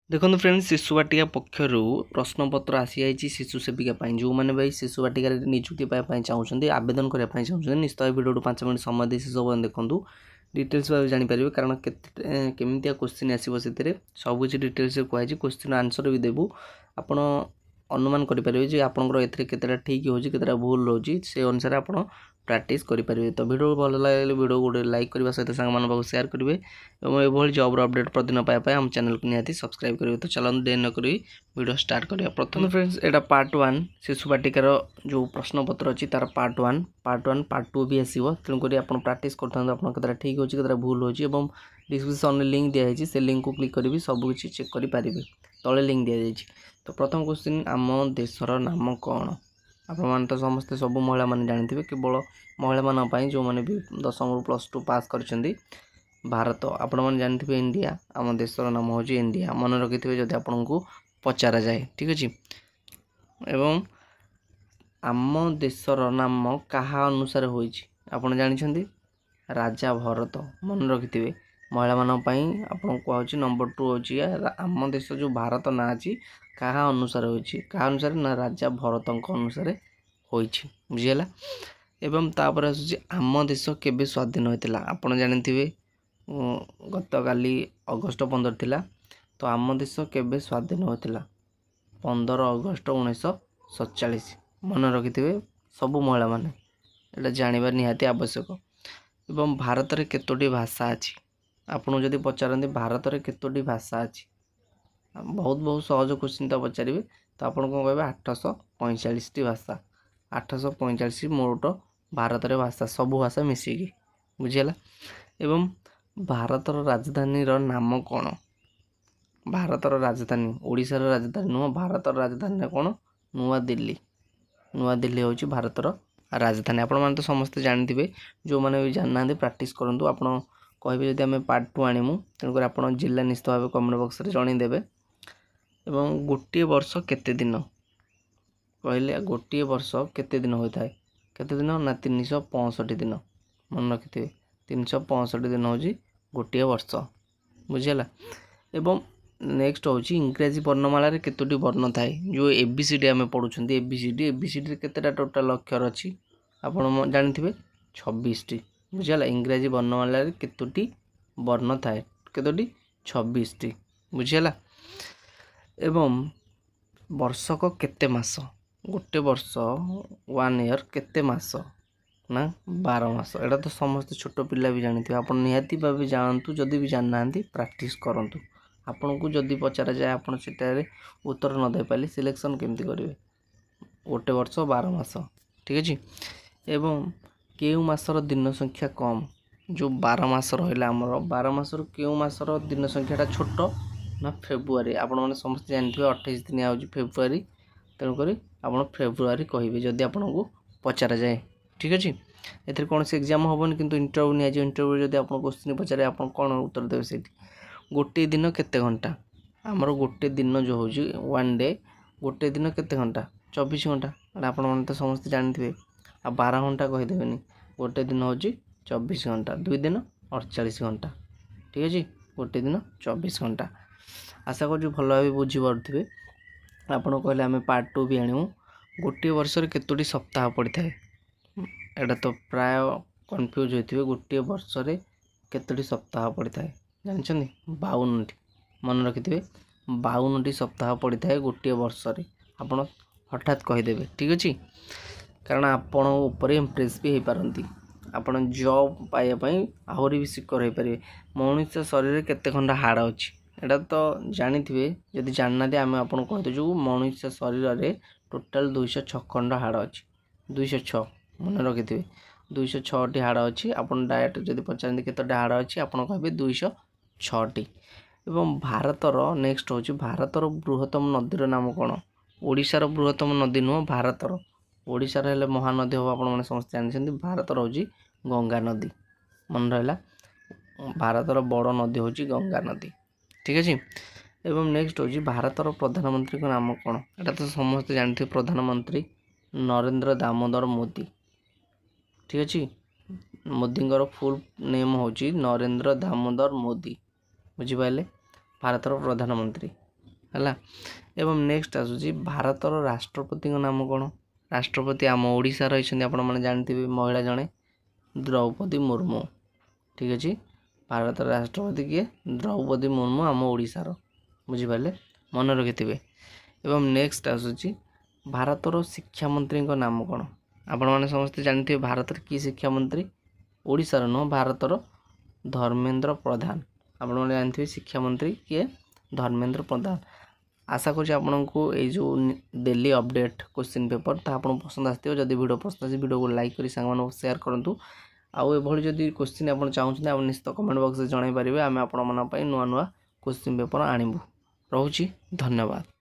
देखो फ्रेंड्स शिशु बाटिका पक्षर प्रश्नपत्र आसी जाइए शिशु सेविका जो मैंने भाई शिशु बाटिका निजुक्ति पाइबा चाहते आवेदन करने चाहते निश्चित भिडियो 5 मिनट समय दे सब देखूँ डिटेल्स भाव जापर कारण केमिया क्वेश्चन आसो से सबकि डिटेल्स कहुई क्वेश्चन आंसर भी देवु आपण अनुमान करेंगे आपंकर एतेटा ठीक हो भूल रोचे से अनुसार आप प्राक्ट करेंगे तो वीडियो भल लगे वीडियो गोटे लाइक करने सहित सांग सेयार करेंगे और ये जॉब प्रतिदिन प्रतिदिन पाइबा आम चैनल को निहाती सब्सक्राइब करेंगे तो चलते डे न करी वीडियो स्टार्ट करिया प्रथम फ्रेंड्स एटा पार्ट 1 शिशु बाटिकार जो प्रश्नपत्र अच्छी तार पार्ट 1 2 भी आसो तेणुक आप प्राक्ट करते ठीक हो भूल हो डिस्क्रिप्शन लिंक दिखाई से लिंक को क्लिक करी सबकि चेक करेंगे तले लिंक दि जाइए तो प्रथम क्वेश्चन आम देशर नाम कौन आप तो समस्ते सब महिला मैंने जानते केवल महिला मानी जो मैंने भी 10 रु +2 पास कर भारत आपण मैंने जानते इंडिया आम देशर नाम हूँ इंडिया मन रखि थे जब आपन को पचारा जाए ठीक अच्छे एवं आम देशर नाम क्या अनुसार होपण जानते राजा भरत मन रखि थे महिला मानी आपन कहूँ नंबर 2 होची आम देश जो भारत ना अच्छी क्या अनुसार अनुसार ना राजा भरत अनुसार बुझीगला एवं तापर आसूँ आम देश केबे स्वाधीन होता आपड़ जानते गत काली अगस्ट 15 थिला तो आम देश केबे स्वाधीन होता 15 अगस्ट 1947 मन रखि थे सब महिला माने एटा जानवर निहाती आवश्यक एवं भारत में केतोटी भाषा अच्छी आपको जदि पचारती भारत में केतोटी भाषा अच्छी बहुत बहुत सहज क्वेश्चन तो पचारे तो आप कह 845 भाषा 845 मोट भारत में भाषा सबू भाषा मिसिकी बुझीगला एवं भारतर राजधानी नाम कौन भारतर राजधानी ओडिशार राजधानी नुह भारतर राजधानी कौन नुआ दिल्ली हूँ भारतर राजधानी आपण मैंने तो समस्ते जानते जो मैंने भी जानना प्राक्ट करूँ आप कहे जब आम पार्ट 2 आणमु तेणुक आप जिला निश्चित भाव कमेंट बॉक्स में जनईदेवे एवं गोटे वर्ष केते दिन कहले गोटे वर्ष केते दिन होता है केते दिन ना 365 दिन मन रखि थे 365 दिन हूँ गोटे वर्ष बुझीगला एवं नेक्स्ट हूँ इंग्राजी वर्णमाला केतोटी वर्ण थाए जो एबीसीडी आम पढ़ुं एबीसीडी केतेटा टोटाल अक्षर अच्छी आप जानते 26टी बुझीगला इंग्राजी वर्णमाला केतोटी वर्ण थाए केतोटी 26टी बुझीगला एवं वर्षक केते मास गोटे वर्ष 1 ईयर केते मास ना 12 मास एटा तो समस्त छोट पिला भी जानते आप निहाती भाव जानतु जदि भी जानना प्राक्ट करूँ आपन को जदि पचारा जाए आपन सेटारे उत्तर न दे पारे सिलेक्शन केमती करेंगे गोटे वर्ष 12 मास ठीक अच्छे एवं केउ मासर दिन संख्या कम जो 12 मास रहा आमर 12 मासर केउ मासर दिन संख्याटा छोट ना फेब्रुआरी आपण मैंने समस्त जानते 28 दिन आज फेब्रुआरी तेणुक आप फेब्रुआरी कहे जदि आपन को पचारा जाए ठीक अच्छे एथेर कौन से एग्जाम हेनी किंतु इंटरव्यू नि इंटरव्यू जब आप क्वेश्चन पचारे आप कौन उत्तर देवे से गोटे दिन केते घंटा आमर गोटे दिन जो हूँ 1 डे गोटे दिन केते घंटा 24 घंटा आपण मैंने तो समस्त जानते आ 12 घंटा कहीदेवेनि गोटे दिन हूँ 24 घंटा 2 दिन 48 घंटा ठीक अच्छे गोटे दिन 24 घंटा आशा कर भल भाव बुझीपे आपड़ कहले आम पार्ट 2 भी आणु गोटे वर्ष केतोटी सप्ताह पड़ता है एटा तो प्राय कन्फ्यूज होते गोटे वर्ष केतोटी सप्ताह पड़ता है जानते 52टी मन रखि थे 52टी सप्ताह पड़ता है गोटे वर्ष आप हठात कहीदेवे ठीक अच्छे कारण आपण उपर इम्प्रेस भी हो पारती आपन जॉब पाइबापी आहरी भी सिक्योर हो पारे मनुष्य शरीर केते खंडा हाड़ अच्छी एटा तो जानी जदि जानना आम आप कहीदे मनुष्य शरीर में टोटाल 206 खंड हाड़ अच्छी 206 मन रखि थे 206टी हाड़ अच्छी आपन डायरेक्ट जदि पचारती केतोटी हाड़ अच्छी आप कहे 206टी एवं भारतर नेक्स्ट हूँ भारतर बृहत्तम नदीर नाम कौन ओडिशार बृहत्तम नदी नुह भारतर ओडिशार हेले महानदी हम आप समस्त जानते भारतर हूँ गंगा नदी मन रहा भारतर बड़ नदी हूँ गंगा नदी ठीक अच्छे एवं नेक्स्ट हूँ भारतर प्रधानमंत्री का नाम कौन एटा तो समस्त जानते प्रधानमंत्री नरेंद्र दामोदर मोदी ठीक अच्छे मोदी फुल नेम हूँ नरेंद्र दामोदर मोदी बुझीपारे भारतर प्रधानमंत्री है। एवं नेक्स्ट आसूची भारतर राष्ट्रपति नाम कौन। राष्ट्रपति आम ओडिशा रही आपण मैंने जानते महिला जड़े द्रौपदी मुर्मू। ठीक अच्छे भारत राष्ट्रपति किए द्रौपदी मुर्मू आम ओडिशार बुझिपारे मन रखिथे। एवं नेक्स्ट आसूची भारतर शिक्षा मंत्री नाम कौन। आपण मैंने समस्ते जानते भारत की शिक्षा मंत्री ओडिशार नुह भारतर धर्मेंद्र प्रधान। आपण मैंने जानते शिक्षा मंत्री किए धर्मेंद्र प्रधान। आशा करुँच आपको ये जो डेली अपडेट क्वेश्चन पेपर ता आपको पसंद आसो। जब वीडियो पसंद आसे वीडियो को लाइक करी सांग शेयर करूँ। आउ एभली जदि क्वेश्चन आप चाहते आप निश्चित कमेंट बॉक्स में जन पारे आम आप नुआ नुआ क्वेश्चन पेपर आणबू। रोची धन्यवाद।